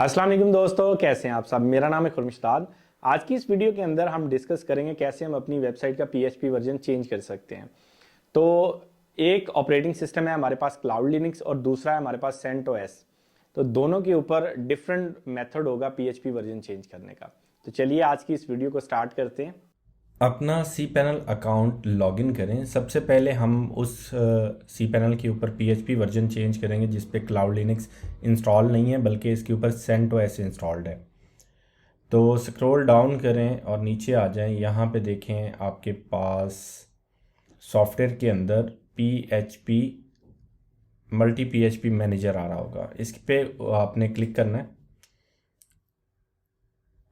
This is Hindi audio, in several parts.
अस्सलाम वालेकुम दोस्तों, कैसे हैं आप सब। मेरा नाम है खुर्मिशदाद। आज की इस वीडियो के अंदर हम डिस्कस करेंगे कैसे हम अपनी वेबसाइट का पीएचपी वर्जन चेंज कर सकते हैं। तो एक ऑपरेटिंग सिस्टम है हमारे पास क्लाउड लिनक्स और दूसरा है हमारे पास सेंटोस। तो दोनों के ऊपर डिफरेंट मेथड होगा पीएचपी वर्जन चेंज करने का। तो चलिए आज की इस वीडियो को स्टार्ट करते हैं। अपना cPanel अकाउंट लॉगिन करें। सबसे पहले हम उस cPanel के ऊपर PHP वर्जन चेंज करेंगे जिस पे क्लाउड लिनक्स इंस्टॉल नहीं है बल्कि इसके ऊपर CentOS इंस्टॉल्ड है। तो स्क्रॉल डाउन करें और नीचे आ जाएं। यहाँ पे देखें आपके पास सॉफ्टवेयर के अंदर PHP मल्टी PHP मैनेजर आ रहा होगा। इस पे आपने क्लिक करना है।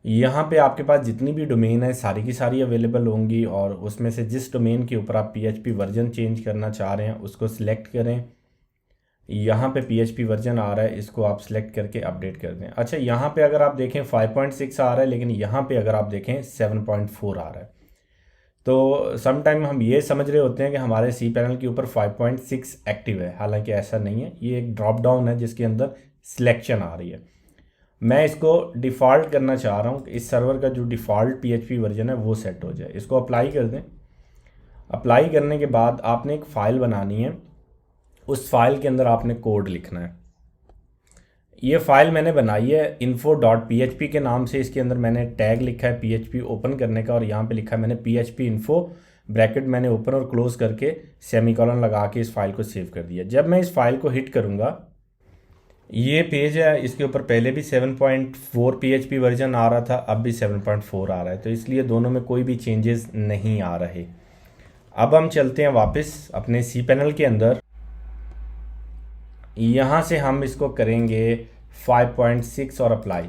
यहाँ पे आपके पास जितनी भी डोमेन है सारी की सारी अवेलेबल होंगी और उसमें से जिस डोमेन के ऊपर आप PHP वर्जन चेंज करना चाह रहे हैं उसको सिलेक्ट करें। यहाँ पे PHP वर्जन आ रहा है, इसको आप सिलेक्ट करके अपडेट कर दें। अच्छा, यहाँ पे अगर आप देखें 5.6 आ रहा है, लेकिन यहाँ पे अगर आप देखें 7.4 आ रहा है। तो समटाइम हम ये समझ रहे होते हैं कि हमारे cPanel के ऊपर 5.6 एक्टिव है, हालांकि ऐसा नहीं है। ये एक ड्रॉप डाउन है जिसके अंदर सिलेक्शन आ रही है। मैं इसको डिफ़ॉल्ट करना चाह रहा हूँ कि इस सर्वर का जो डिफ़ॉल्ट PHP वर्जन है वो सेट हो जाए। इसको अप्लाई कर दें। अप्लाई करने के बाद आपने एक फ़ाइल बनानी है। उस फाइल के अंदर आपने कोड लिखना है। ये फाइल मैंने बनाई है info.php के नाम से। इसके अंदर मैंने टैग लिखा है PHP ओपन करने का और यहाँ पे लिखा है मैंने PHP info ब्रैकेट मैंने ओपन और क्लोज करके सेमीकोलन लगा के इस फाइल को सेव कर दिया। जब मैं इस फाइल को हिट करूँगा, ये पेज है, इसके ऊपर पहले भी 7.4 PHP वर्जन आ रहा था, अब भी 7.4 आ रहा है। तो इसलिए दोनों में कोई भी चेंजेस नहीं आ रहे। अब हम चलते हैं वापस अपने cPanel के अंदर। यहाँ से हम इसको करेंगे 5.6 और अप्लाई।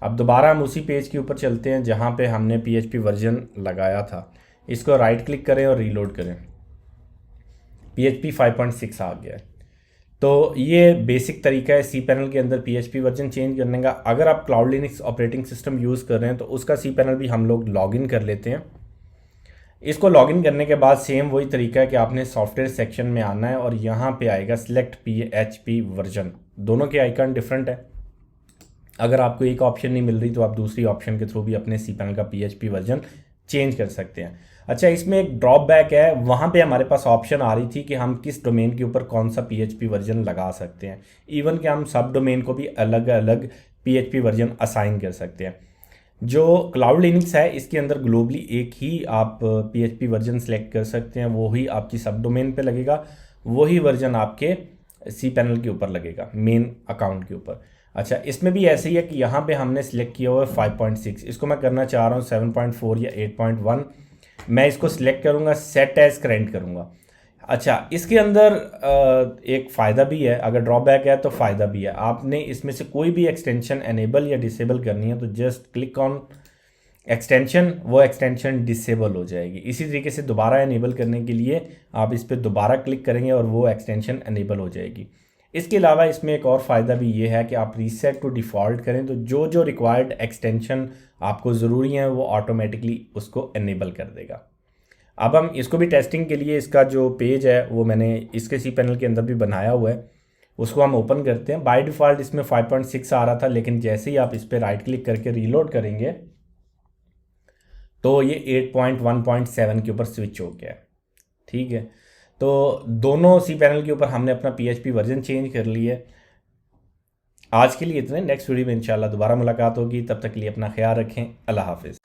अब दोबारा हम उसी पेज के ऊपर चलते हैं जहाँ पे हमने PHP वर्जन लगाया था। इसको राइट क्लिक करें और रीलोड करें। PHP 5.6 आ गया है। तो ये बेसिक तरीका है cPanel के अंदर PHP वर्जन चेंज करने का। अगर आप cloud Linux operating system use कर रहे हैं तो उसका cPanel भी हम लोग लॉगिन कर लेते हैं। इसको लॉगिन करने के बाद सेम वही तरीका है कि आपने सॉफ्टवेयर सेक्शन में आना है और यहाँ पे आएगा सिलेक्ट PHP वर्जन। दोनों के आइकन डिफरेंट है। अगर आपको एक ऑप्शन नहीं मिल रही तो आप दूसरी ऑप्शन के थ्रू भी अपने cPanel का PHP वर्जन चेंज कर सकते हैं। अच्छा, इसमें एक ड्रॉप बैक है। वहाँ पे हमारे पास ऑप्शन आ रही थी कि हम किस डोमेन के ऊपर कौन सा PHP वर्जन लगा सकते हैं। इवन कि हम सब डोमेन को भी अलग अलग PHP वर्जन असाइन कर सकते हैं। जो क्लाउड लिनक्स है इसके अंदर ग्लोबली एक ही आप PHP वर्जन सेलेक्ट कर सकते हैं, वो ही आपकी सब डोमेन पे लगेगा, वही वर्जन आपके cPanel के ऊपर लगेगा, मेन अकाउंट के ऊपर। अच्छा, इसमें भी ऐसे ही है कि यहाँ पे हमने सिलेक्ट किया हुआ है 5.6, इसको मैं करना चाह रहा हूँ 7.4 या 8.1। मैं इसको सिलेक्ट करूँगा, सेट एज करेंट करूँगा। अच्छा, इसके अंदर एक फ़ायदा भी है। अगर ड्रॉबैक है तो फ़ायदा भी है। आपने इसमें से कोई भी एक्सटेंशन एनेबल या डिसेबल करनी है तो जस्ट क्लिक ऑन एक्सटेंशन, वो एक्सटेंशन डिसेबल हो जाएगी। इसी तरीके से दोबारा एनेबल करने के लिए आप इस पर दोबारा क्लिक करेंगे और वो एक्सटेंशन एनेबल हो जाएगी। इसके अलावा इसमें एक और फ़ायदा भी ये है कि आप रीसेट टू डिफ़ॉल्ट करें तो जो जो रिक्वायर्ड एक्सटेंशन आपको ज़रूरी हैं वो ऑटोमेटिकली उसको एनेबल कर देगा। अब हम इसको भी टेस्टिंग के लिए इसका जो पेज है वो मैंने इसके cPanel के अंदर भी बनाया हुआ है, उसको हम ओपन करते हैं। बाय डिफ़ॉल्ट इसमें 5.6 आ रहा था, लेकिन जैसे ही आप इस पर राइट क्लिक करके रीलोड करेंगे तो ये 8.1.7 के ऊपर स्विच हो गया है। ठीक है, तो दोनों cPanel के ऊपर हमने अपना PHP वर्जन चेंज कर लिया है। आज के लिए इतने। नेक्स्ट वीडियो में इंशाल्लाह दोबारा मुलाकात होगी। तब तक के लिए अपना ख्याल रखें। अल्लाह हाफिज़।